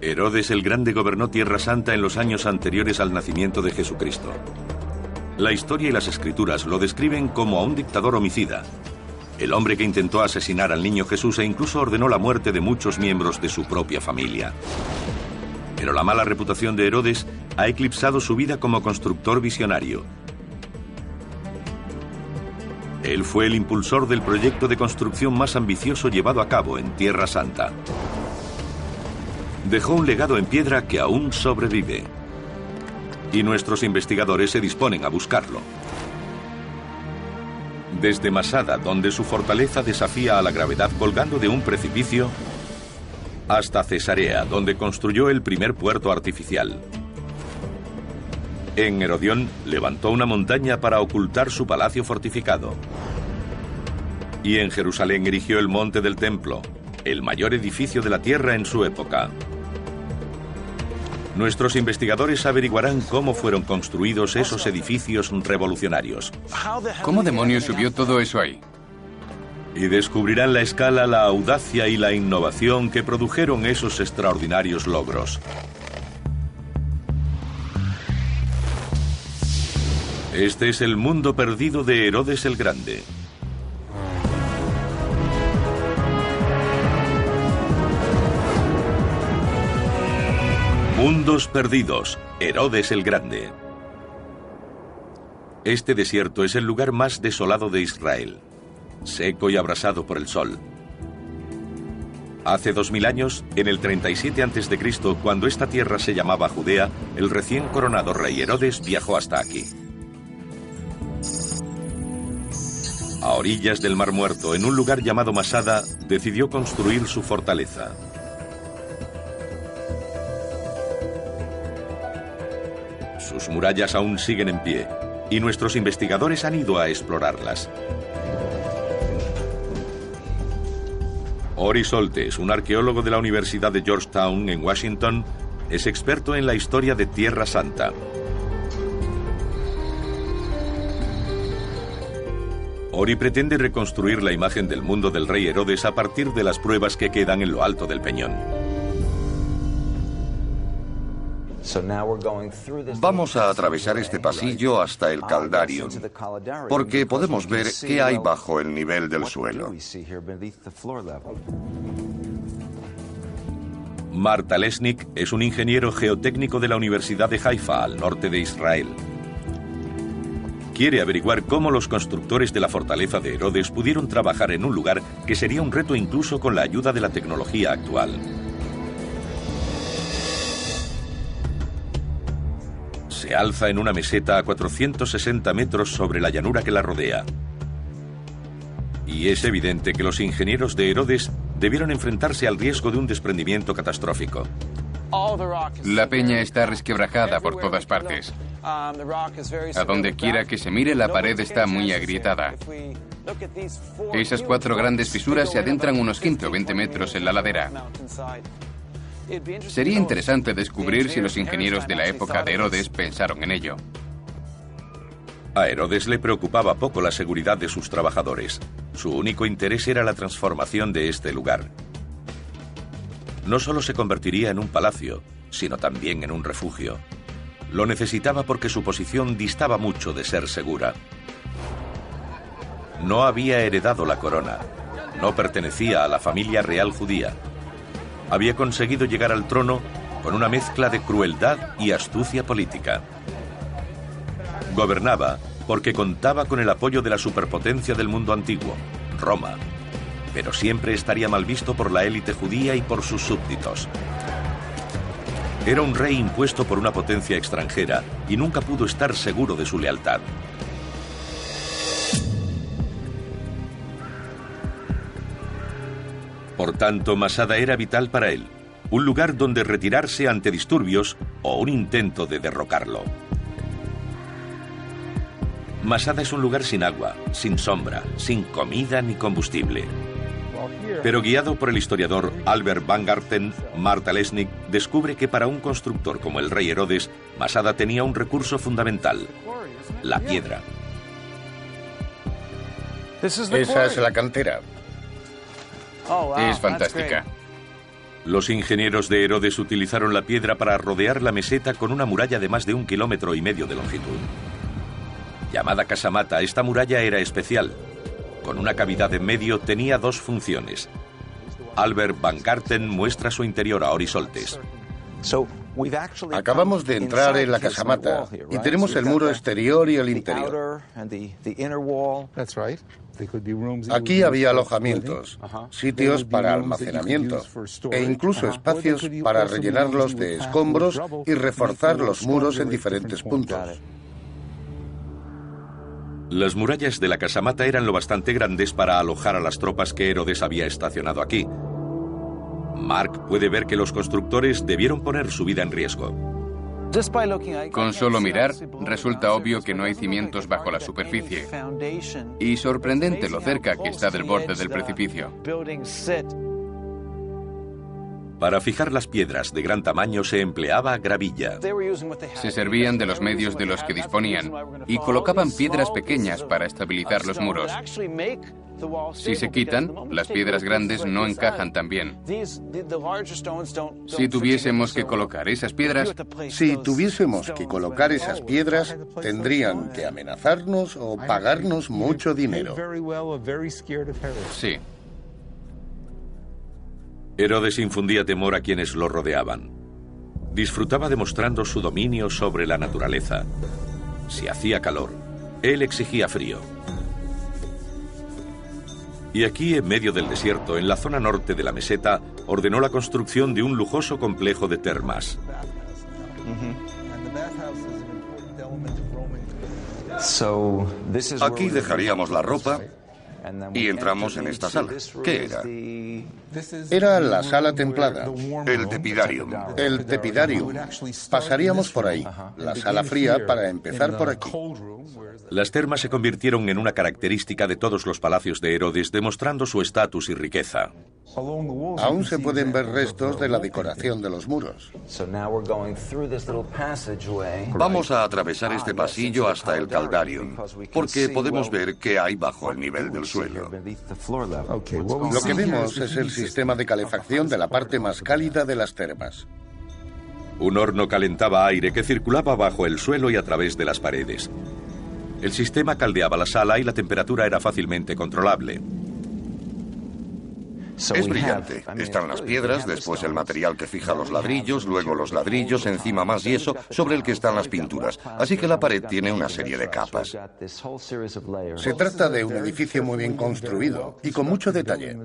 Herodes el Grande gobernó Tierra Santa en los años anteriores al nacimiento de Jesucristo. La historia y las escrituras lo describen como a un dictador homicida, el hombre que intentó asesinar al niño Jesús e incluso ordenó la muerte de muchos miembros de su propia familia. Pero la mala reputación de Herodes ha eclipsado su vida como constructor visionario. Él fue el impulsor del proyecto de construcción más ambicioso llevado a cabo en Tierra Santa. Dejó un legado en piedra que aún sobrevive. Y nuestros investigadores se disponen a buscarlo. Desde Masada, donde su fortaleza desafía a la gravedad colgando de un precipicio, hasta Cesarea, donde construyó el primer puerto artificial. En Herodión levantó una montaña para ocultar su palacio fortificado. Y en Jerusalén erigió el monte del templo, el mayor edificio de la tierra en su época. Nuestros investigadores averiguarán cómo fueron construidos esos edificios revolucionarios. ¿Cómo demonios subió todo eso ahí? Y descubrirán la escala, la audacia y la innovación que produjeron esos extraordinarios logros. Este es el mundo perdido de Herodes el Grande. Mundos perdidos, Herodes el Grande. Este desierto es el lugar más desolado de Israel, seco y abrasado por el sol. Hace 2000 años, en el 37 a.C., cuando esta tierra se llamaba Judea, el recién coronado rey Herodes viajó hasta aquí. A orillas del Mar Muerto, en un lugar llamado Masada, decidió construir su fortaleza. Sus murallas aún siguen en pie, y nuestros investigadores han ido a explorarlas. Ori Soltes, un arqueólogo de la Universidad de Georgetown en Washington, es experto en la historia de Tierra Santa. Ori pretende reconstruir la imagen del mundo del rey Herodes a partir de las pruebas que quedan en lo alto del peñón. Vamos a atravesar este pasillo hasta el Caldarium, porque podemos ver qué hay bajo el nivel del suelo. Marta Lesnik es un ingeniero geotécnico de la Universidad de Haifa, al norte de Israel. Quiere averiguar cómo los constructores de la fortaleza de Herodes pudieron trabajar en un lugar que sería un reto incluso con la ayuda de la tecnología actual. Se alza en una meseta a 460 metros sobre la llanura que la rodea. Y es evidente que los ingenieros de Herodes debieron enfrentarse al riesgo de un desprendimiento catastrófico. La peña está resquebrajada por todas partes. A donde quiera que se mire, la pared está muy agrietada. Esas 4 grandes fisuras se adentran unos 15 o 20 metros en la ladera. Sería interesante descubrir si los ingenieros de la época de Herodes pensaron en ello. A Herodes le preocupaba poco la seguridad de sus trabajadores. Su único interés era la transformación de este lugar. No solo se convertiría en un palacio, sino también en un refugio. Lo necesitaba porque su posición distaba mucho de ser segura. No había heredado la corona. No pertenecía a la familia real judía. Había conseguido llegar al trono con una mezcla de crueldad y astucia política. Gobernaba porque contaba con el apoyo de la superpotencia del mundo antiguo, Roma, pero siempre estaría mal visto por la élite judía y por sus súbditos. Era un rey impuesto por una potencia extranjera y nunca pudo estar seguro de su lealtad. Por tanto, Masada era vital para él, un lugar donde retirarse ante disturbios o un intento de derrocarlo. Masada es un lugar sin agua, sin sombra, sin comida ni combustible. Pero guiado por el historiador Albert Bangarten, Marta Lesnik descubre que para un constructor como el rey Herodes, Masada tenía un recurso fundamental: la piedra. Esa es la cantera. Es fantástica. Los ingenieros de Herodes utilizaron la piedra para rodear la meseta con una muralla de más de 1,5 kilómetros de longitud. Llamada casamata, esta muralla era especial. Con una cavidad en medio tenía dos funciones. Albert Van Garten muestra su interior a Orisoltes. Acabamos de entrar en la casamata y tenemos el muro exterior y el interior. Aquí había alojamientos, sitios para almacenamiento e incluso espacios para rellenarlos de escombros y reforzar los muros en diferentes puntos. Las murallas de la casamata eran lo bastante grandes para alojar a las tropas que Herodes había estacionado aquí. Mark puede ver que los constructores debieron poner su vida en riesgo. Con solo mirar, resulta obvio que no hay cimientos bajo la superficie. Y sorprendente lo cerca que está del borde del precipicio. Para fijar las piedras de gran tamaño se empleaba gravilla. Se servían de los medios de los que disponían y colocaban piedras pequeñas para estabilizar los muros. Si se quitan, las piedras grandes no encajan tan bien. Si tuviésemos que colocar esas piedras, tendrían que amenazarnos o pagarnos mucho dinero. Sí. Herodes infundía temor a quienes lo rodeaban. Disfrutaba demostrando su dominio sobre la naturaleza. Si hacía calor, él exigía frío. Y aquí, en medio del desierto, en la zona norte de la meseta, ordenó la construcción de un lujoso complejo de termas. Aquí dejaríamos la ropa y entramos en esta sala. ¿Qué era? Era la sala templada. El tepidarium. El tepidarium. Pasaríamos por ahí. La sala fría para empezar por aquí. Las termas se convirtieron en una característica de todos los palacios de Herodes, demostrando su estatus y riqueza. Aún se pueden ver restos de la decoración de los muros. Vamos a atravesar este pasillo hasta el Caldarium, porque podemos ver qué hay bajo el nivel del suelo. Lo que vemos es el sistema de calefacción de la parte más cálida de las termas. Un horno calentaba aire que circulaba bajo el suelo y a través de las paredes. El sistema caldeaba la sala y la temperatura era fácilmente controlable. Es brillante. Están las piedras, después el material que fija los ladrillos, luego los ladrillos, encima más yeso, sobre el que están las pinturas. Así que la pared tiene una serie de capas. Se trata de un edificio muy bien construido y con mucho detalle.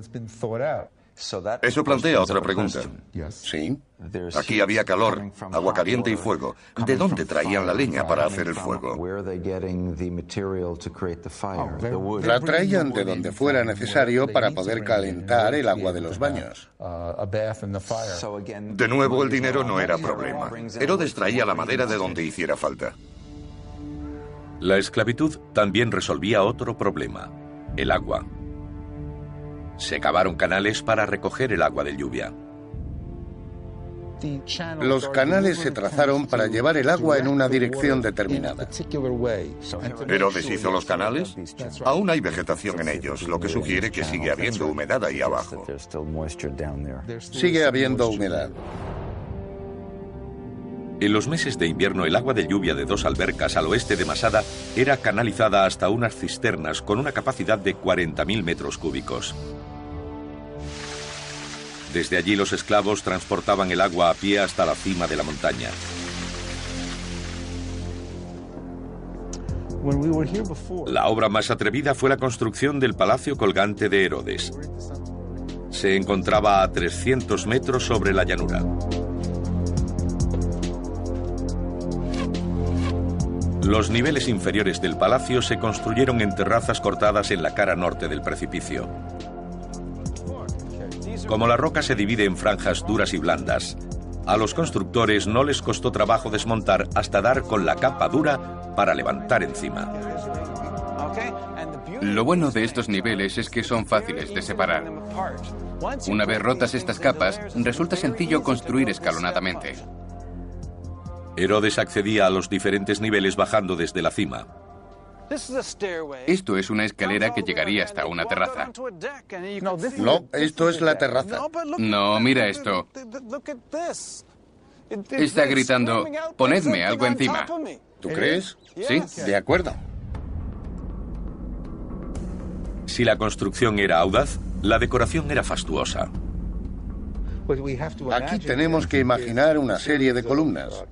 Eso plantea otra pregunta. Sí. Aquí había calor, agua caliente y fuego. ¿De dónde traían la leña para hacer el fuego? La traían de donde fuera necesario para poder calentar el agua de los baños. De nuevo, el dinero no era problema. Herodes traía la madera de donde hiciera falta. La esclavitud también resolvía otro problema: el agua. Se cavaron canales para recoger el agua de lluvia. Los canales se trazaron para llevar el agua en una dirección determinada. ¿Herodes hizo los canales? Aún hay vegetación en ellos, lo que sugiere que sigue habiendo humedad ahí abajo. Sigue habiendo humedad. En los meses de invierno, el agua de lluvia de 2 albercas al oeste de Masada era canalizada hasta unas cisternas con una capacidad de 40.000 metros cúbicos. Desde allí los esclavos transportaban el agua a pie hasta la cima de la montaña. La obra más atrevida fue la construcción del palacio colgante de Herodes. Se encontraba a 300 metros sobre la llanura. Los niveles inferiores del palacio se construyeron en terrazas cortadas en la cara norte del precipicio. Como la roca se divide en franjas duras y blandas, a los constructores no les costó trabajo desmontar hasta dar con la capa dura para levantar encima. Lo bueno de estos niveles es que son fáciles de separar. Una vez rotas estas capas, resulta sencillo construir escalonadamente. Herodes accedía a los diferentes niveles bajando desde la cima. Esto es una escalera que llegaría hasta una terraza. No, esto es la terraza. No, mira esto. Está gritando, ponedme algo encima. ¿Tú crees? Sí. De acuerdo. Si la construcción era audaz, la decoración era fastuosa. Aquí tenemos que imaginar una serie de columnas.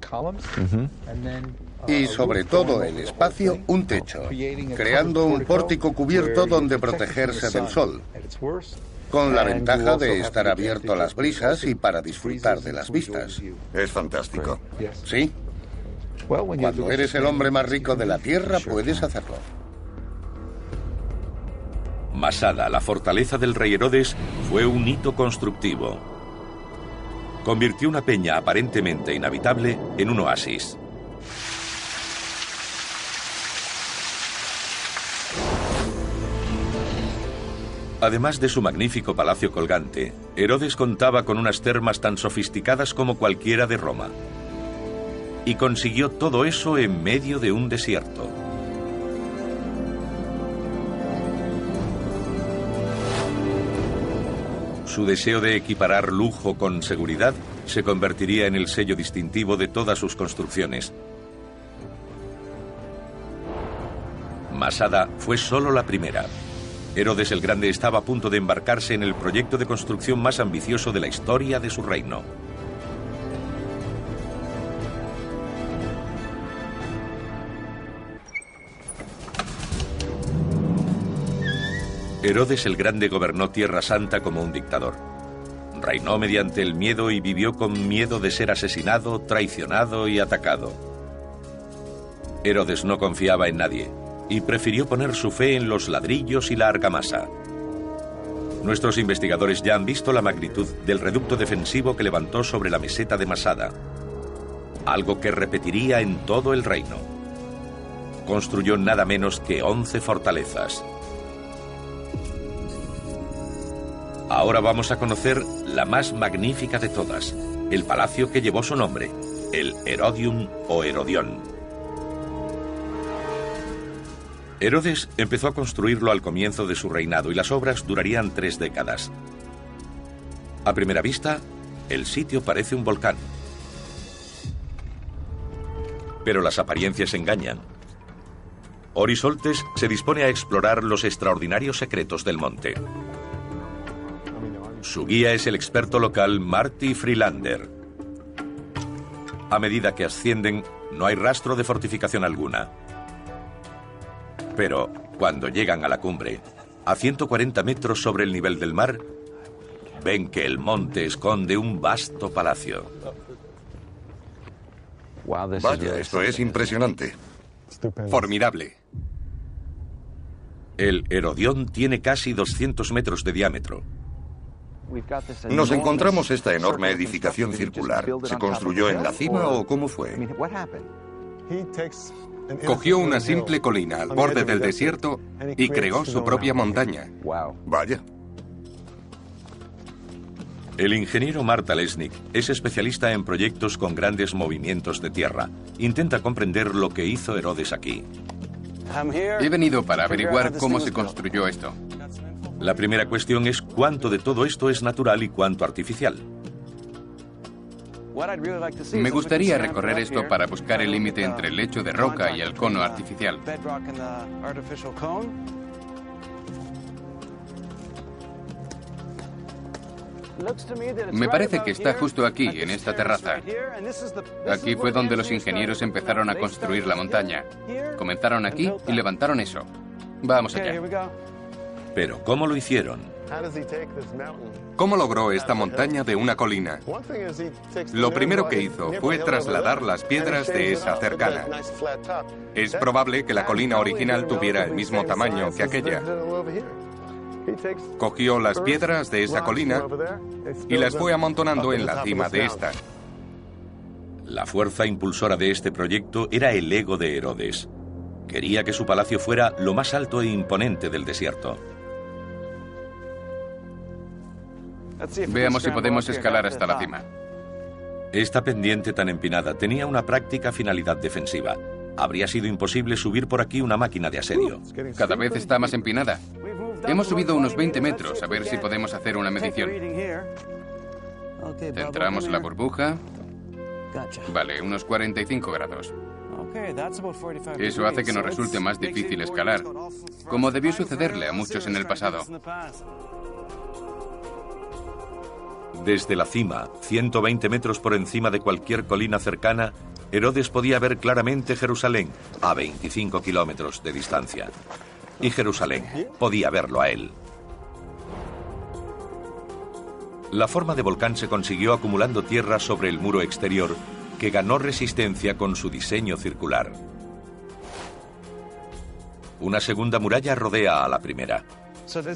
Y sobre todo el espacio, un techo, creando un pórtico cubierto donde protegerse del sol, con la ventaja de estar abierto a las brisas y para disfrutar de las vistas. Es fantástico. Sí. Cuando eres el hombre más rico de la Tierra, puedes hacerlo. Masada, la fortaleza del rey Herodes, fue un hito constructivo. Convirtió una peña aparentemente inhabitable en un oasis. Además de su magnífico palacio colgante, Herodes contaba con unas termas tan sofisticadas como cualquiera de Roma. Y consiguió todo eso en medio de un desierto. Su deseo de equiparar lujo con seguridad se convertiría en el sello distintivo de todas sus construcciones. Masada fue solo la primera. Herodes el Grande estaba a punto de embarcarse en el proyecto de construcción más ambicioso de la historia de su reino. Herodes el Grande gobernó Tierra Santa como un dictador. Reinó mediante el miedo y vivió con miedo de ser asesinado, traicionado y atacado. Herodes no confiaba en nadie y prefirió poner su fe en los ladrillos y la argamasa. Nuestros investigadores ya han visto la magnitud del reducto defensivo que levantó sobre la meseta de Masada, algo que repetiría en todo el reino. Construyó nada menos que 11 fortalezas. Ahora vamos a conocer la más magnífica de todas, el palacio que llevó su nombre, el Herodium o Herodión. Herodes empezó a construirlo al comienzo de su reinado y las obras durarían 3 décadas. A primera vista, el sitio parece un volcán. Pero las apariencias engañan. Orisoltes se dispone a explorar los extraordinarios secretos del monte. Su guía es el experto local Marty Freelander. A medida que ascienden, no hay rastro de fortificación alguna. Pero, cuando llegan a la cumbre, a 140 metros sobre el nivel del mar, ven que el monte esconde un vasto palacio. Vaya, esto es impresionante. Formidable. El Herodión tiene casi 200 metros de diámetro. Nos encontramos esta enorme edificación circular. ¿Se construyó en la cima o cómo fue? Cogió una simple colina al borde del desierto y creó su propia montaña. Vaya. El ingeniero Marta Lesnick es especialista en proyectos con grandes movimientos de tierra. Intenta comprender lo que hizo Herodes aquí. He venido para averiguar cómo se construyó esto. La primera cuestión es cuánto de todo esto es natural y cuánto artificial. Me gustaría recorrer esto para buscar el límite entre el lecho de roca y el cono artificial. Me parece que está justo aquí, en esta terraza. Aquí fue donde los ingenieros empezaron a construir la montaña. Comenzaron aquí y levantaron eso. Vamos allá. Pero, ¿cómo lo hicieron? ¿Cómo logró esta montaña de una colina? Lo primero que hizo fue trasladar las piedras de esa cercana. Es probable que la colina original tuviera el mismo tamaño que aquella. Cogió las piedras de esa colina y las fue amontonando en la cima de esta. La fuerza impulsora de este proyecto era el ego de Herodes. Quería que su palacio fuera lo más alto e imponente del desierto. Veamos si podemos escalar hasta la cima. Esta pendiente tan empinada tenía una práctica finalidad defensiva. Habría sido imposible subir por aquí una máquina de asedio. Cada vez está más empinada. Hemos subido unos 20 metros, a ver si podemos hacer una medición. Centramos la burbuja. Vale, unos 45 grados. Eso hace que nos resulte más difícil escalar, como debió sucederle a muchos en el pasado. Desde la cima, 120 metros por encima de cualquier colina cercana, Herodes podía ver claramente Jerusalén, a 25 kilómetros de distancia. Y Jerusalén podía verlo a él. La forma de volcán se consiguió acumulando tierra sobre el muro exterior, que ganó resistencia con su diseño circular. Una segunda muralla rodea a la primera.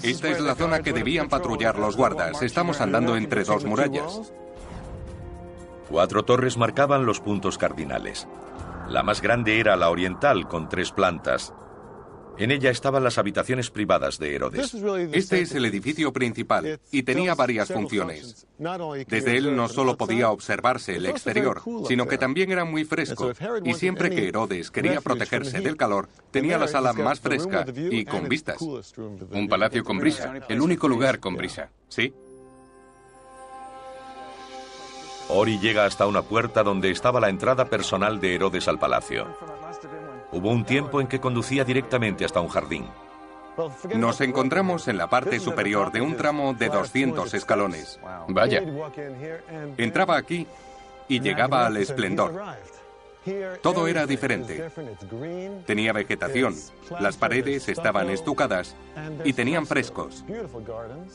Esta es la zona que debían patrullar los guardas. Estamos andando entre dos murallas. 4 torres marcaban los puntos cardinales. La más grande era la oriental, con 3 plantas. En ella estaban las habitaciones privadas de Herodes. Este es el edificio principal y tenía varias funciones. Desde él no solo podía observarse el exterior, sino que también era muy fresco. Y siempre que Herodes quería protegerse del calor, tenía la sala más fresca y con vistas. Un palacio con brisa, el único lugar con brisa. ¿Sí? Ori llega hasta una puerta donde estaba la entrada personal de Herodes al palacio. Hubo un tiempo en que conducía directamente hasta un jardín. Nos encontramos en la parte superior de un tramo de 200 escalones. Vaya. Entraba aquí y llegaba al esplendor. Todo era diferente. Tenía vegetación, las paredes estaban estucadas y tenían frescos.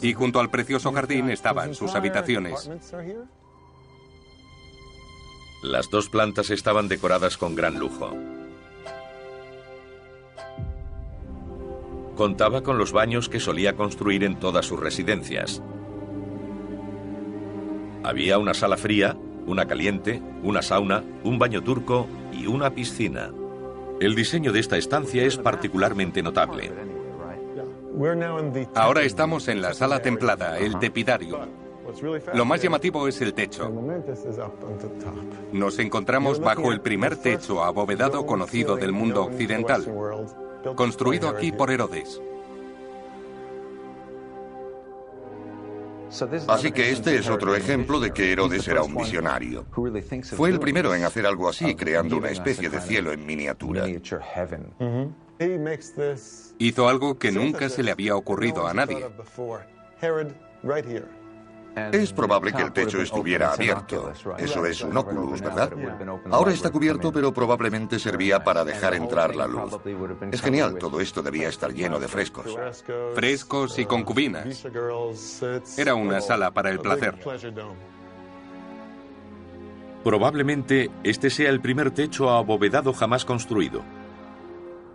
Y junto al precioso jardín estaban sus habitaciones. Las 2 plantas estaban decoradas con gran lujo. Contaba con los baños que solía construir en todas sus residencias. Había una sala fría, una caliente, una sauna, un baño turco y una piscina. El diseño de esta estancia es particularmente notable. Ahora estamos en la sala templada, el tepidarium. Lo más llamativo es el techo. Nos encontramos bajo el primer techo abovedado conocido del mundo occidental, construido aquí por Herodes. Así que este es otro ejemplo de que Herodes era un visionario. Fue el primero en hacer algo así, creando una especie de cielo en miniatura. Hizo algo que nunca se le había ocurrido a nadie. Es probable que el techo estuviera abierto. Eso es un oculus, ¿verdad? Ahora está cubierto, pero probablemente servía para dejar entrar la luz. Es genial, todo esto debía estar lleno de frescos. Frescos y concubinas. Era una sala para el placer. Probablemente este sea el primer techo abovedado jamás construido.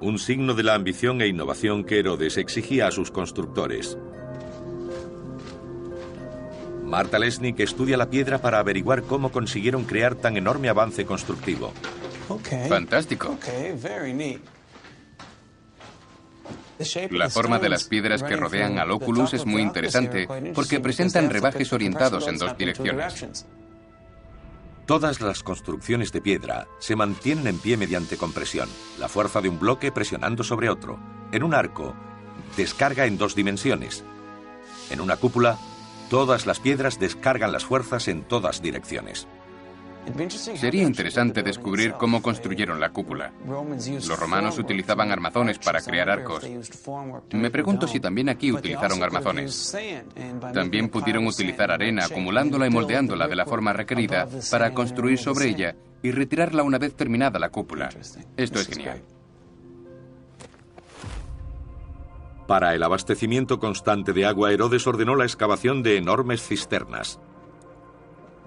Un signo de la ambición e innovación que Herodes exigía a sus constructores. Marta Lesnick estudia la piedra para averiguar cómo consiguieron crear tan enorme avance constructivo. Fantástico. La forma de las piedras que rodean al oculus es muy interesante porque presentan rebajes orientados en 2 direcciones. Todas las construcciones de piedra se mantienen en pie mediante compresión, la fuerza de un bloque presionando sobre otro. En un arco, descarga en 2 dimensiones. En una cúpula, todas las piedras descargan las fuerzas en todas direcciones. Sería interesante descubrir cómo construyeron la cúpula. Los romanos utilizaban armazones para crear arcos. Me pregunto si también aquí utilizaron armazones. También pudieron utilizar arena, acumulándola y moldeándola de la forma requerida para construir sobre ella y retirarla una vez terminada la cúpula. Esto es genial. Para el abastecimiento constante de agua, Herodes ordenó la excavación de enormes cisternas.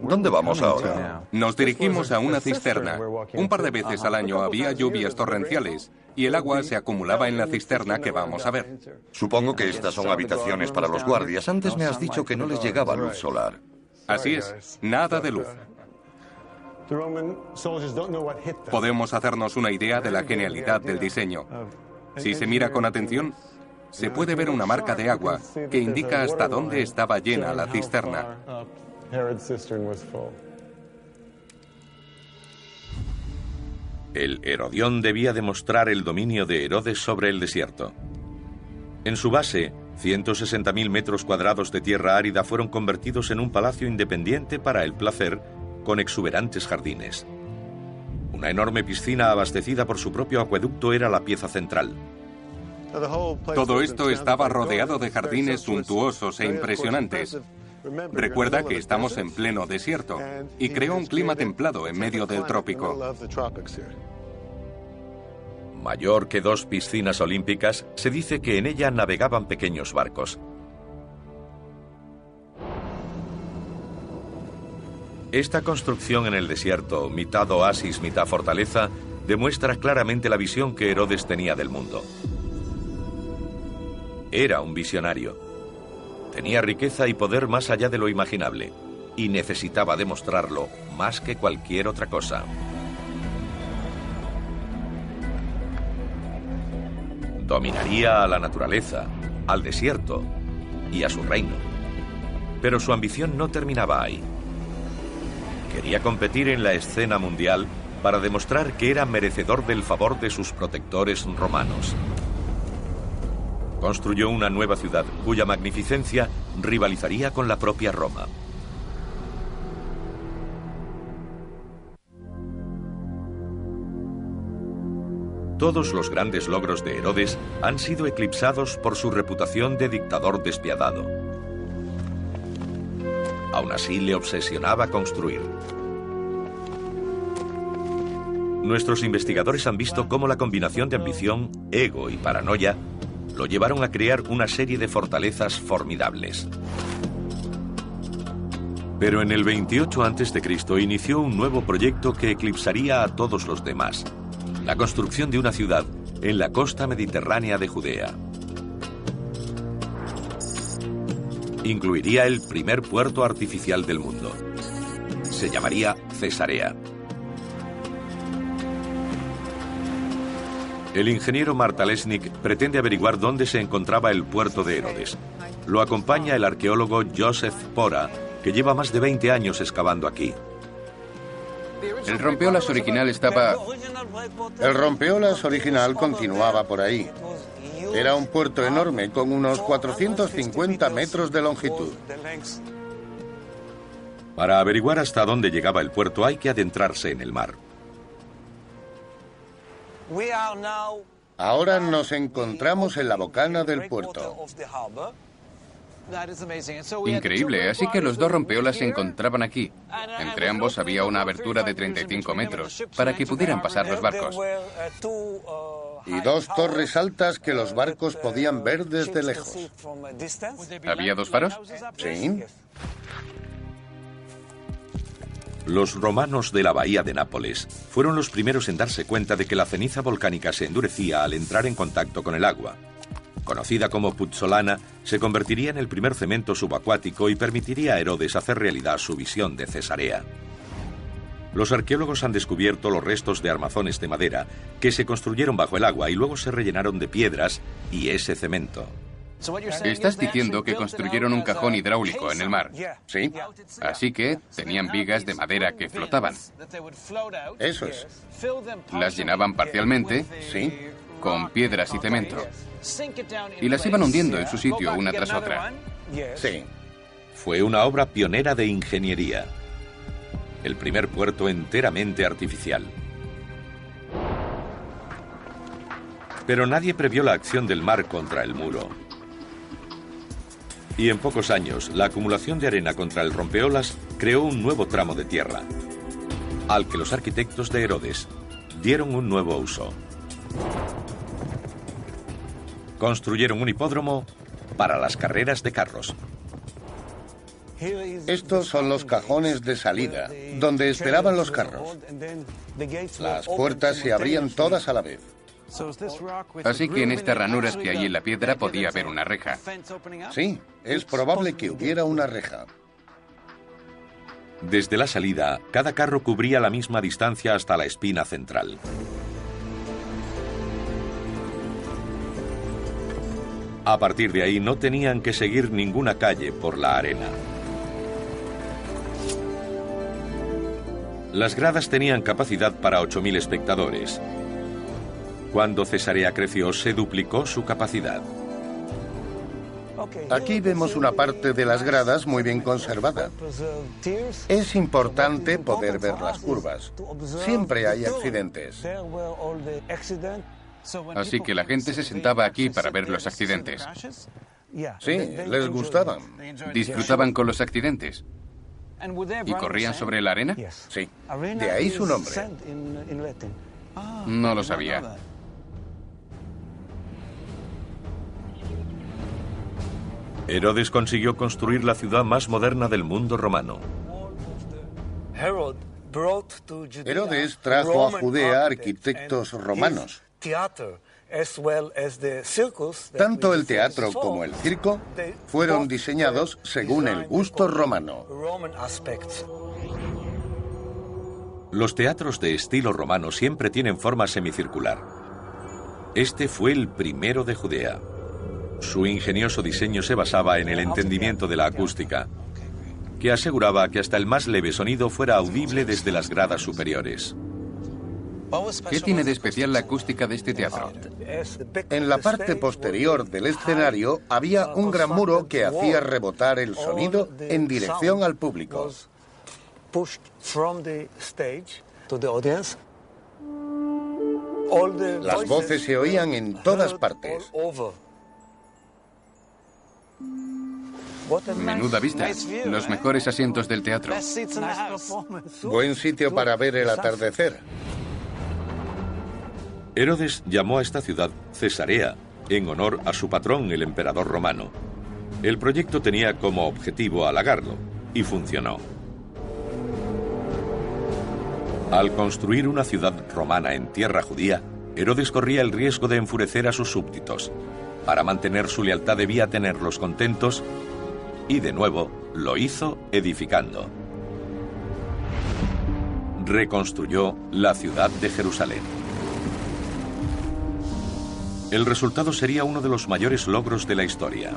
¿Dónde vamos ahora? Nos dirigimos a una cisterna. Un par de veces al año había lluvias torrenciales y el agua se acumulaba en la cisterna que vamos a ver. Supongo que estas son habitaciones para los guardias. Antes me has dicho que no les llegaba luz solar. Así es, nada de luz. Podemos hacernos una idea de la genialidad del diseño. Si se mira con atención, se puede ver una marca de agua que indica hasta dónde estaba llena la cisterna. El Herodión debía demostrar el dominio de Herodes sobre el desierto. En su base, 160.000 metros cuadrados de tierra árida fueron convertidos en un palacio independiente para el placer, con exuberantes jardines. Una enorme piscina abastecida por su propio acueducto era la pieza central. Todo esto estaba rodeado de jardines suntuosos e impresionantes. Recuerda que estamos en pleno desierto y creó un clima templado en medio del trópico. Mayor que 2 piscinas olímpicas, se dice que en ella navegaban pequeños barcos. Esta construcción en el desierto, mitad oasis, mitad fortaleza, demuestra claramente la visión que Herodes tenía del mundo. Era un visionario. Tenía riqueza y poder más allá de lo imaginable, y necesitaba demostrarlo más que cualquier otra cosa. Dominaría a la naturaleza, al desierto y a su reino. Pero su ambición no terminaba ahí. Quería competir en la escena mundial para demostrar que era merecedor del favor de sus protectores romanos. Construyó una nueva ciudad cuya magnificencia rivalizaría con la propia Roma. Todos los grandes logros de Herodes han sido eclipsados por su reputación de dictador despiadado. Aún así, le obsesionaba construir. Nuestros investigadores han visto cómo la combinación de ambición, ego y paranoia lo llevaron a crear una serie de fortalezas formidables. Pero en el 28 a.C. inició un nuevo proyecto que eclipsaría a todos los demás: la construcción de una ciudad en la costa mediterránea de Judea. Incluiría el primer puerto artificial del mundo. Se llamaría Cesarea. El ingeniero Martalesnik pretende averiguar dónde se encontraba el puerto de Herodes. Lo acompaña el arqueólogo Joseph Pora, que lleva más de 20 años excavando aquí. El rompeolas original estaba... El rompeolas original continuaba por ahí. Era un puerto enorme con unos 450 metros de longitud. Para averiguar hasta dónde llegaba el puerto hay que adentrarse en el mar. Ahora nos encontramos en la bocana del puerto. Increíble, así que los dos rompeolas se encontraban aquí. Entre ambos había una abertura de 35 metros para que pudieran pasar los barcos. Y 2 torres altas que los barcos podían ver desde lejos. ¿Había 2 faros? Sí. Los romanos de la bahía de Nápoles fueron los primeros en darse cuenta de que la ceniza volcánica se endurecía al entrar en contacto con el agua. Conocida como puzzolana, se convertiría en el primer cemento subacuático y permitiría a Herodes hacer realidad su visión de Cesarea. Los arqueólogos han descubierto los restos de armazones de madera que se construyeron bajo el agua y luego se rellenaron de piedras y ese cemento. Estás diciendo que construyeron un cajón hidráulico en el mar. Sí. Así que tenían vigas de madera que flotaban. Eso es. Las llenaban parcialmente, Sí. con piedras y cemento. Y las iban hundiendo en su sitio una tras otra. Sí. Fue una obra pionera de ingeniería. El primer puerto enteramente artificial. Pero nadie previó la acción del mar contra el muro. Y en pocos años, la acumulación de arena contra el rompeolas creó un nuevo tramo de tierra, al que los arquitectos de Herodes dieron un nuevo uso. Construyeron un hipódromo para las carreras de carros. Estos son los cajones de salida, donde esperaban los carros. Las puertas se abrían todas a la vez. Así que en estas ranuras que hay en la piedra podía haber una reja. Sí, es probable que hubiera una reja. Desde la salida, cada carro cubría la misma distancia hasta la espina central. A partir de ahí no tenían que seguir ninguna calle por la arena. Las gradas tenían capacidad para 8.000 espectadores. Cuando Cesarea creció, se duplicó su capacidad. Aquí vemos una parte de las gradas muy bien conservada. Es importante poder ver las curvas. Siempre hay accidentes. Así que la gente se sentaba aquí para ver los accidentes. Sí, les gustaban. ¿Disfrutaban con los accidentes? ¿Y corrían sobre la arena? Sí, de ahí su nombre. No lo sabía. Herodes consiguió construir la ciudad más moderna del mundo romano. Herodes trajo a Judea arquitectos romanos. Tanto el teatro como el circo fueron diseñados según el gusto romano. Los teatros de estilo romano siempre tienen forma semicircular. Este fue el primero de Judea. Su ingenioso diseño se basaba en el entendimiento de la acústica, que aseguraba que hasta el más leve sonido fuera audible desde las gradas superiores. ¿Qué tiene de especial la acústica de este teatro? En la parte posterior del escenario había un gran muro que hacía rebotar el sonido en dirección al público. Las voces se oían en todas partes. Menuda vista. Los mejores asientos del teatro. Buen sitio para ver el atardecer. Herodes llamó a esta ciudad Cesarea, en honor a su patrón, el emperador romano. El proyecto tenía como objetivo halagarlo, y funcionó. Al construir una ciudad romana en tierra judía, Herodes corría el riesgo de enfurecer a sus súbditos. Para mantener su lealtad debía tenerlos contentos, y de nuevo lo hizo edificando. Reconstruyó la ciudad de Jerusalén. El resultado sería uno de los mayores logros de la historia.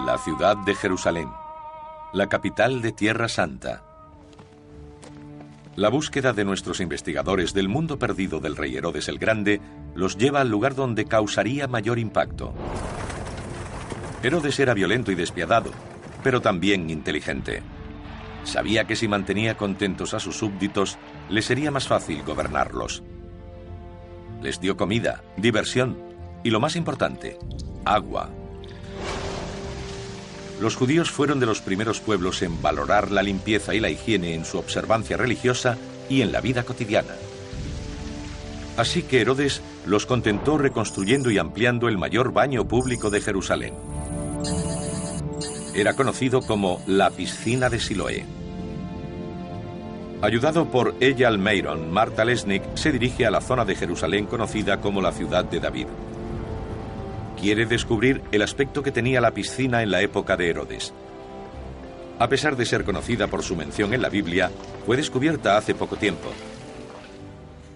La ciudad de Jerusalén, la capital de Tierra Santa. La búsqueda de nuestros investigadores del mundo perdido del rey Herodes el Grande los lleva al lugar donde causaría mayor impacto. Herodes era violento y despiadado, pero también inteligente. Sabía que si mantenía contentos a sus súbditos, le sería más fácil gobernarlos. Les dio comida, diversión y, lo más importante, agua. Los judíos fueron de los primeros pueblos en valorar la limpieza y la higiene en su observancia religiosa y en la vida cotidiana. Así que Herodes los contentó reconstruyendo y ampliando el mayor baño público de Jerusalén. Era conocido como la piscina de Siloé. Ayudado por Eyal Meiron, Marta Lesnick se dirige a la zona de Jerusalén conocida como la ciudad de David. Quiere descubrir el aspecto que tenía la piscina en la época de Herodes. A pesar de ser conocida por su mención en la Biblia, fue descubierta hace poco tiempo.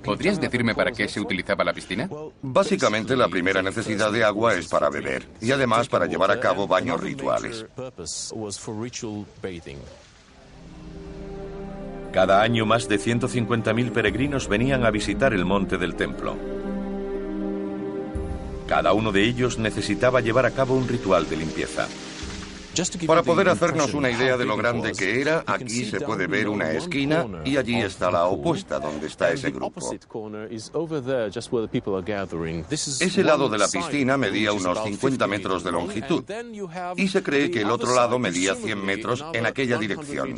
¿Podrías decirme para qué se utilizaba la piscina? Básicamente, la primera necesidad de agua es para beber y además para llevar a cabo baños rituales. Cada año más de 150.000 peregrinos venían a visitar el monte del templo. Cada uno de ellos necesitaba llevar a cabo un ritual de limpieza. Para poder hacernos una idea de lo grande que era, aquí se puede ver una esquina y allí está la opuesta, donde está ese grupo. Ese lado de la piscina medía unos 50 metros de longitud y se cree que el otro lado medía 100 metros en aquella dirección,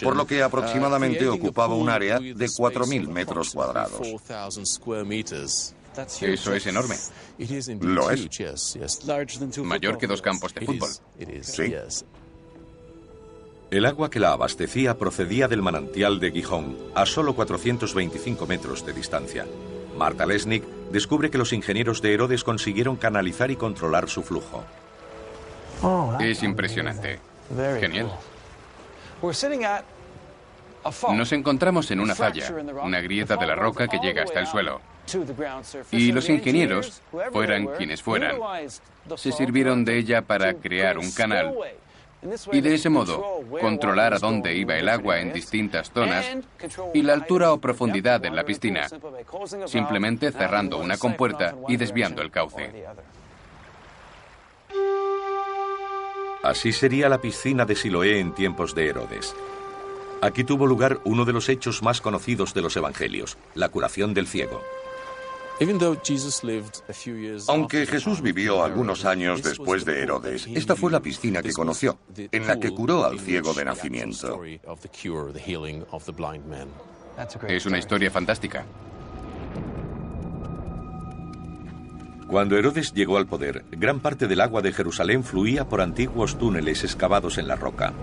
por lo que aproximadamente ocupaba un área de 4.000 metros cuadrados. Eso es enorme. Lo es. Mayor que 2 campos de fútbol. Sí. El agua que la abastecía procedía del manantial de Gijón, a solo 425 metros de distancia. Marta Lesnick descubre que los ingenieros de Herodes consiguieron canalizar y controlar su flujo. Es impresionante. Genial. Nos encontramos en una falla, una grieta de la roca que llega hasta el suelo. Y los ingenieros, fueran quienes fueran, se sirvieron de ella para crear un canal y de ese modo controlar a dónde iba el agua en distintas zonas y la altura o profundidad en la piscina, simplemente cerrando una compuerta y desviando el cauce. Así sería la piscina de Siloé en tiempos de Herodes. Aquí tuvo lugar uno de los hechos más conocidos de los evangelios, la curación del ciego. Aunque Jesús vivió algunos años después de Herodes, esta fue la piscina que conoció, en la que curó al ciego de nacimiento. Es una historia fantástica. Cuando Herodes llegó al poder, gran parte del agua de Jerusalén fluía por antiguos túneles excavados en la roca.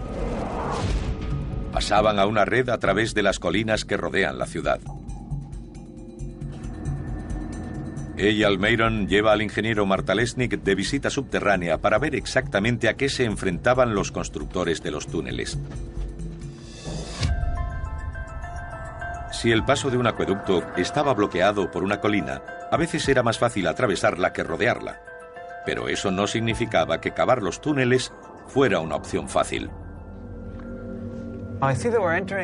Pasaban a una red a través de las colinas que rodean la ciudad. Eyal Mayron lleva al ingeniero Martalesnik de visita subterránea para ver exactamente a qué se enfrentaban los constructores de los túneles. Si el paso de un acueducto estaba bloqueado por una colina, a veces era más fácil atravesarla que rodearla. Pero eso no significaba que cavar los túneles fuera una opción fácil.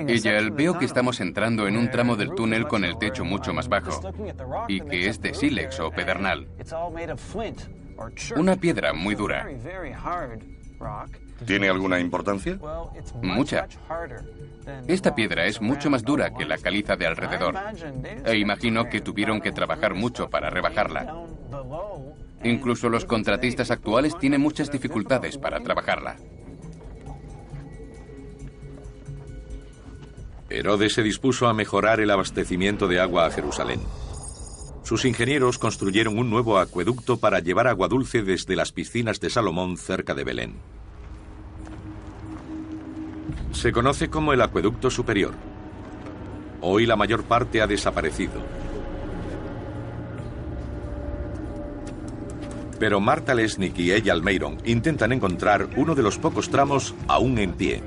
Eyal, veo que estamos entrando en un tramo del túnel con el techo mucho más bajo y que es de sílex o pedernal, una piedra muy dura. ¿Tiene alguna importancia? Mucha. Esta piedra es mucho más dura que la caliza de alrededor e imagino que tuvieron que trabajar mucho para rebajarla. Incluso los contratistas actuales tienen muchas dificultades para trabajarla. Herodes se dispuso a mejorar el abastecimiento de agua a Jerusalén. Sus ingenieros construyeron un nuevo acueducto para llevar agua dulce desde las piscinas de Salomón cerca de Belén. Se conoce como el acueducto superior. Hoy la mayor parte ha desaparecido. Pero Martalesnik y Eyal Mayron intentan encontrar uno de los pocos tramos aún en pie.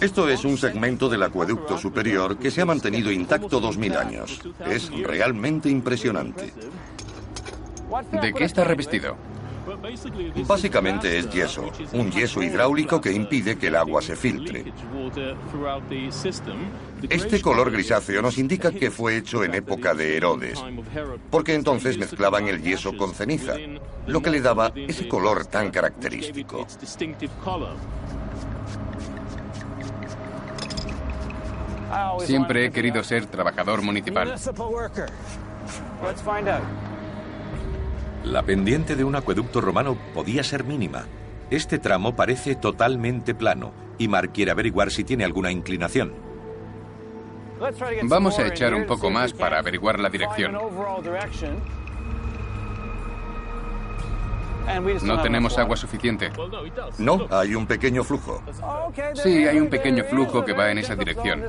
Esto es un segmento del acueducto superior que se ha mantenido intacto 2000 años. Es realmente impresionante. ¿De qué está revestido? Básicamente es yeso, un yeso hidráulico que impide que el agua se filtre. Este color grisáceo nos indica que fue hecho en época de Herodes, porque entonces mezclaban el yeso con ceniza, lo que le daba ese color tan característico. Siempre he querido ser trabajador municipal. La pendiente de un acueducto romano podía ser mínima. Este tramo parece totalmente plano y Mark quiere averiguar si tiene alguna inclinación. Vamos a echar un poco más para averiguar la dirección. No tenemos agua suficiente. No, hay un pequeño flujo. Sí, hay un pequeño flujo que va en esa dirección.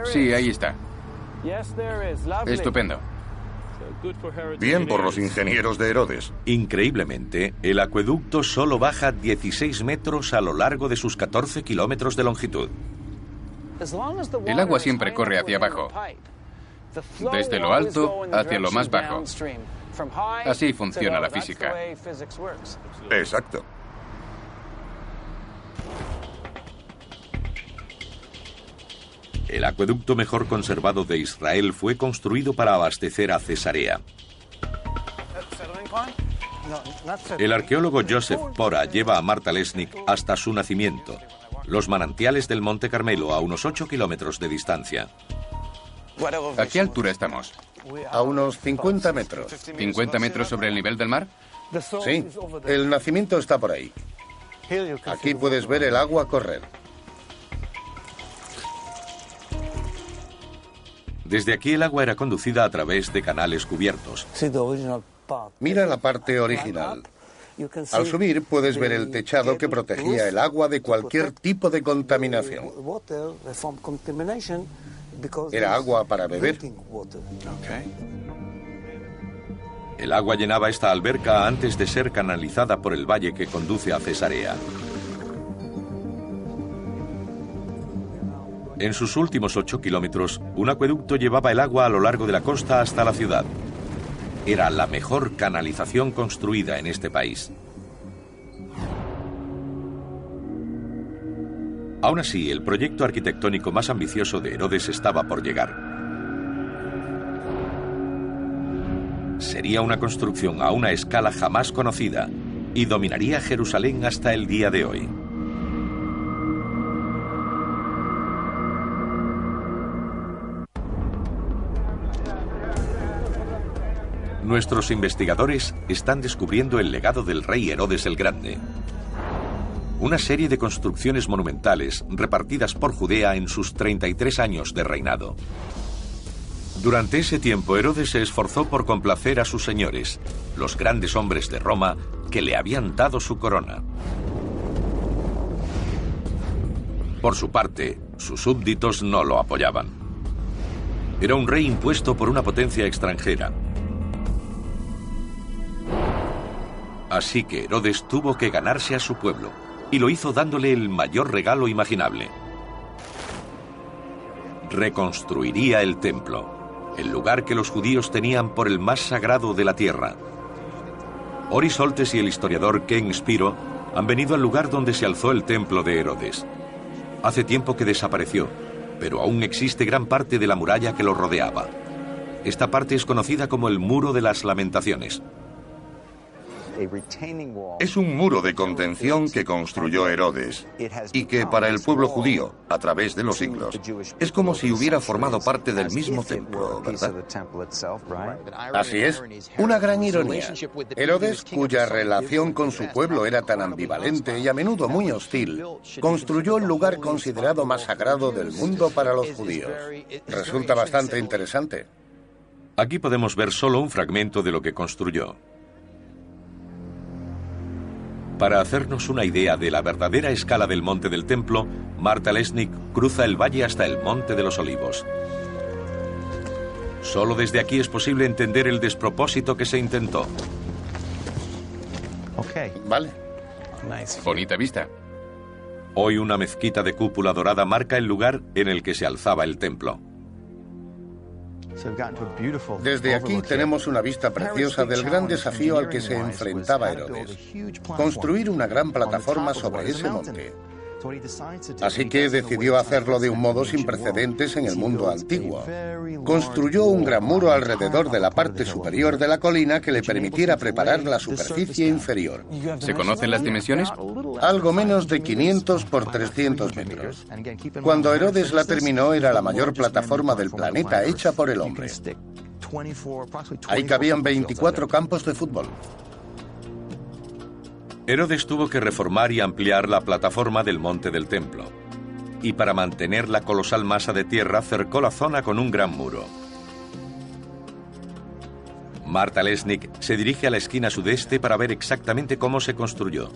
Sí, ahí está. Estupendo. Bien por los ingenieros de Herodes. Increíblemente, el acueducto solo baja 16 metros a lo largo de sus 14 kilómetros de longitud. El agua siempre corre hacia abajo, desde lo alto hacia lo más bajo. Así funciona la física. Exacto. El acueducto mejor conservado de Israel fue construido para abastecer a Cesarea. El arqueólogo Joseph Pora lleva a Martalesnik hasta su nacimiento, los manantiales del Monte Carmelo, a unos 8 kilómetros de distancia. ¿A qué altura estamos? A unos 50 metros. ¿50 metros sobre el nivel del mar? Sí, el nacimiento está por ahí. Aquí puedes ver el agua correr. Desde aquí el agua era conducida a través de canales cubiertos. Mira la parte original. Al subir puedes ver el techado que protegía el agua de cualquier tipo de contaminación. Era agua para beber. El agua llenaba esta alberca antes de ser canalizada por el valle que conduce a Cesarea. En sus últimos 8 kilómetros, un acueducto llevaba el agua a lo largo de la costa hasta la ciudad. Era la mejor canalización construida en este país. Aún así, el proyecto arquitectónico más ambicioso de Herodes estaba por llegar. Sería una construcción a una escala jamás conocida y dominaría Jerusalén hasta el día de hoy. Nuestros investigadores están descubriendo el legado del rey Herodes el Grande. Una serie de construcciones monumentales repartidas por Judea en sus 33 años de reinado. Durante ese tiempo, Herodes se esforzó por complacer a sus señores, los grandes hombres de Roma que le habían dado su corona. Por su parte, sus súbditos no lo apoyaban. Era un rey impuesto por una potencia extranjera. Así que Herodes tuvo que ganarse a su pueblo, y lo hizo dándole el mayor regalo imaginable. Reconstruiría el templo, el lugar que los judíos tenían por el más sagrado de la tierra. Oris Holtes y el historiador Ken Spiro han venido al lugar donde se alzó el templo de Herodes. Hace tiempo que desapareció, pero aún existe gran parte de la muralla que lo rodeaba. Esta parte es conocida como el Muro de las Lamentaciones. Es un muro de contención que construyó Herodes y que para el pueblo judío, a través de los siglos, es como si hubiera formado parte del mismo templo, ¿verdad? Así es, una gran ironía. Herodes, cuya relación con su pueblo era tan ambivalente y a menudo muy hostil, construyó el lugar considerado más sagrado del mundo para los judíos. Resulta bastante interesante. Aquí podemos ver solo un fragmento de lo que construyó. Para hacernos una idea de la verdadera escala del monte del templo, Marta Lesnick cruza el valle hasta el Monte de los Olivos. Solo desde aquí es posible entender el despropósito que se intentó. Vale. Bonita vista. Hoy una mezquita de cúpula dorada marca el lugar en el que se alzaba el templo. Desde aquí tenemos una vista preciosa del gran desafío al que se enfrentaba Herodes: construir una gran plataforma sobre ese monte. Así que decidió hacerlo de un modo sin precedentes en el mundo antiguo. Construyó un gran muro alrededor de la parte superior de la colina que le permitiera preparar la superficie inferior. ¿Se conocen las dimensiones? Algo menos de 500 por 300 metros. Cuando Herodes la terminó, era la mayor plataforma del planeta hecha por el hombre. Ahí cabían 24 campos de fútbol. Herodes tuvo que reformar y ampliar la plataforma del monte del templo. Y para mantener la colosal masa de tierra, cercó la zona con un gran muro. Marta Lesnick se dirige a la esquina sudeste para ver exactamente cómo se construyó.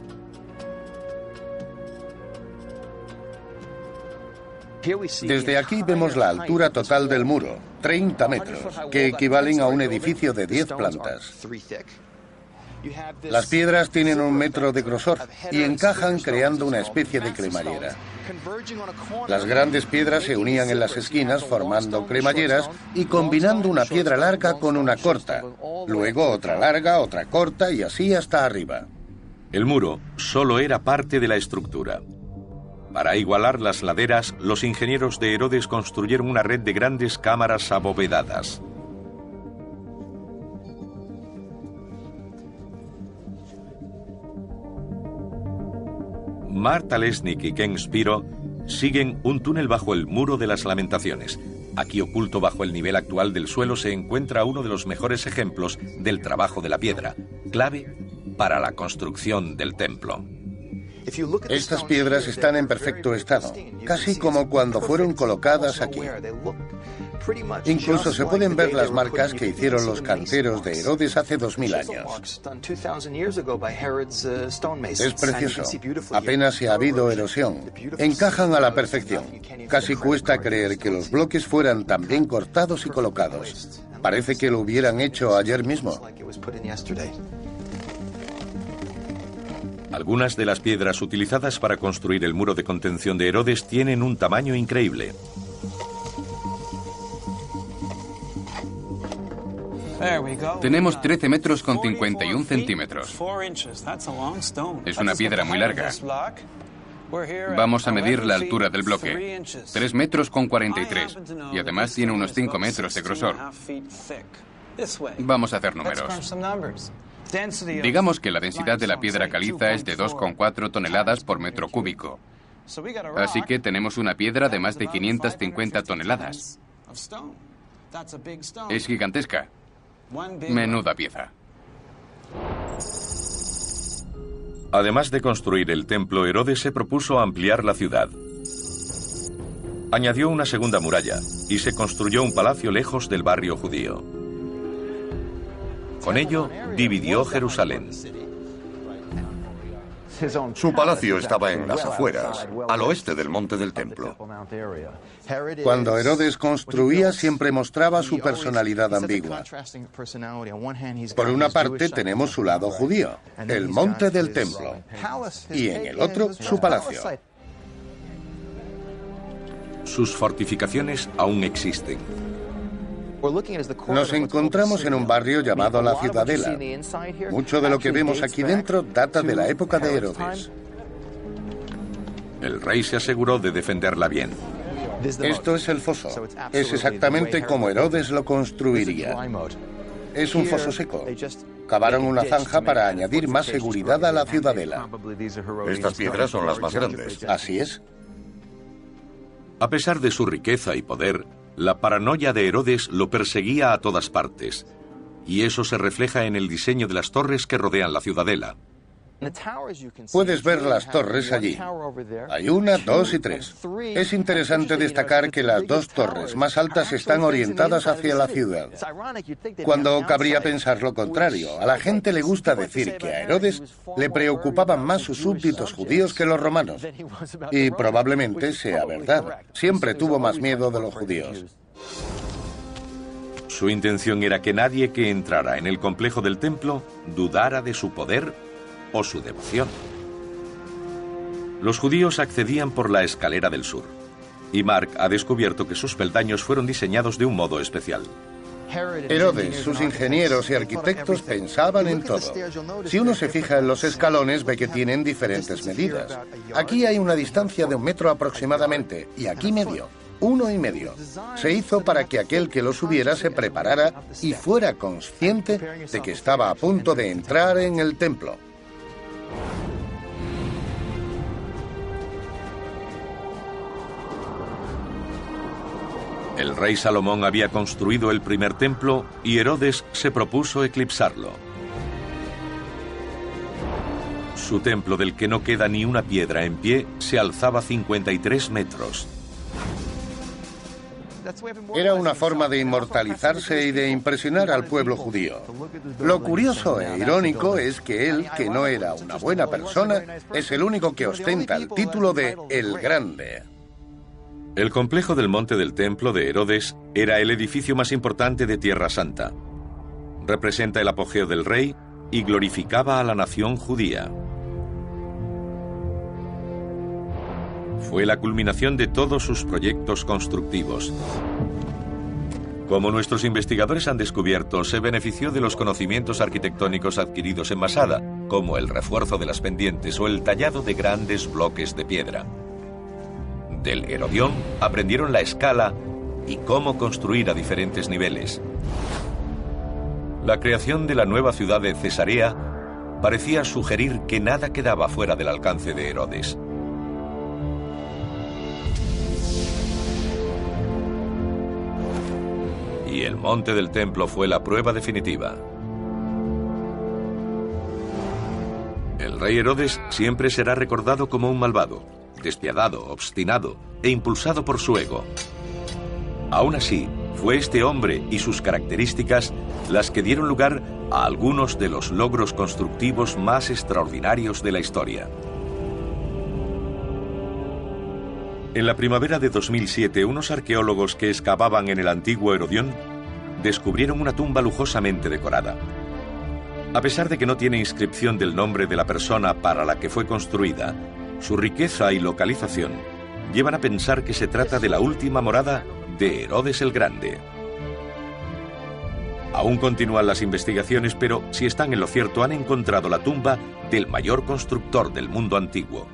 Desde aquí vemos la altura total del muro, 30 metros, que equivalen a un edificio de 10 plantas. Las piedras tienen 1 metro de grosor y encajan creando una especie de cremallera. Las grandes piedras se unían en las esquinas formando cremalleras y combinando una piedra larga con una corta, luego otra larga, otra corta y así hasta arriba. El muro solo era parte de la estructura. Para igualar las laderas, los ingenieros de Herodes construyeron una red de grandes cámaras abovedadas. Marta Lesnick y Ken Spiro siguen un túnel bajo el Muro de las Lamentaciones. Aquí, oculto bajo el nivel actual del suelo, se encuentra uno de los mejores ejemplos del trabajo de la piedra, clave para la construcción del templo. Estas piedras están en perfecto estado, casi como cuando fueron colocadas aquí. Incluso se pueden ver las marcas que hicieron los canteros de Herodes hace 2000 años. Es precioso. Apenas se ha habido erosión. Encajan a la perfección. Casi cuesta creer que los bloques fueran tan bien cortados y colocados. Parece que lo hubieran hecho ayer mismo. Algunas de las piedras utilizadas para construir el muro de contención de Herodes tienen un tamaño increíble. Tenemos 13 metros con 51 centímetros. Es una piedra muy larga. Vamos a medir la altura del bloque. 3 metros con 43. Y además tiene unos 5 metros de grosor. Vamos a hacer números. Digamos que la densidad de la piedra caliza es de 2,4 toneladas por metro cúbico. Así que tenemos una piedra de más de 550 toneladas. Es gigantesca. Menuda pieza. Además de construir el templo, Herodes se propuso ampliar la ciudad. Añadió una segunda muralla y se construyó un palacio lejos del barrio judío. Con ello, dividió Jerusalén. Su palacio estaba en las afueras, al oeste del monte del templo. Cuando Herodes construía, siempre mostraba su personalidad ambigua. Por una parte tenemos su lado judío, el monte del templo, y en el otro, su palacio. Sus fortificaciones aún existen. Nos encontramos en un barrio llamado La Ciudadela. Mucho de lo que vemos aquí dentro data de la época de Herodes. El rey se aseguró de defenderla bien. Esto es el foso. Es exactamente como Herodes lo construiría. Es un foso seco. Cavaron una zanja para añadir más seguridad a la ciudadela. Estas piedras son las más grandes. Así es. A pesar de su riqueza y poder, la paranoia de Herodes lo perseguía a todas partes, y eso se refleja en el diseño de las torres que rodean la ciudadela. Puedes ver las torres allí. Hay 1, 2 y 3. Es interesante destacar que las 2 torres más altas están orientadas hacia la ciudad, cuando cabría pensar lo contrario. A la gente le gusta decir que a Herodes le preocupaban más sus súbditos judíos que los romanos. Y probablemente sea verdad. Siempre tuvo más miedo de los judíos. Su intención era que nadie que entrara en el complejo del templo dudara de su poder o su devoción. Los judíos accedían por la escalera del sur, y Mark ha descubierto que sus peldaños fueron diseñados de un modo especial. Herodes, sus ingenieros y arquitectos pensaban en todo. Si uno se fija en los escalones, ve que tienen diferentes medidas. Aquí hay una distancia de 1 metro aproximadamente, y aquí medio. 1,5. Se hizo para que aquel que lo subiera se preparara y fuera consciente de que estaba a punto de entrar en el templo. El rey Salomón había construido el primer templo y Herodes se propuso eclipsarlo. Su templo, del que no queda ni una piedra en pie, se alzaba 53 metros. Era una forma de inmortalizarse y de impresionar al pueblo judío. Lo curioso e irónico es que él, que no era una buena persona, es el único que ostenta el título de El Grande. El complejo del Monte del Templo de Herodes era el edificio más importante de Tierra Santa. Representa el apogeo del rey y glorificaba a la nación judía. Fue la culminación de todos sus proyectos constructivos. Como nuestros investigadores han descubierto, se benefició de los conocimientos arquitectónicos adquiridos en Masada, como el refuerzo de las pendientes o el tallado de grandes bloques de piedra. Del Herodión aprendieron la escala y cómo construir a diferentes niveles. La creación de la nueva ciudad de Cesarea parecía sugerir que nada quedaba fuera del alcance de Herodes. Y el monte del templo fue la prueba definitiva. El rey Herodes siempre será recordado como un malvado, despiadado, obstinado e impulsado por su ego. Aún así, fue este hombre y sus características las que dieron lugar a algunos de los logros constructivos más extraordinarios de la historia. En la primavera de 2007, unos arqueólogos que excavaban en el antiguo Herodión descubrieron una tumba lujosamente decorada. A pesar de que no tiene inscripción del nombre de la persona para la que fue construida, su riqueza y localización llevan a pensar que se trata de la última morada de Herodes el Grande. Aún continúan las investigaciones, pero si están en lo cierto, han encontrado la tumba del mayor constructor del mundo antiguo.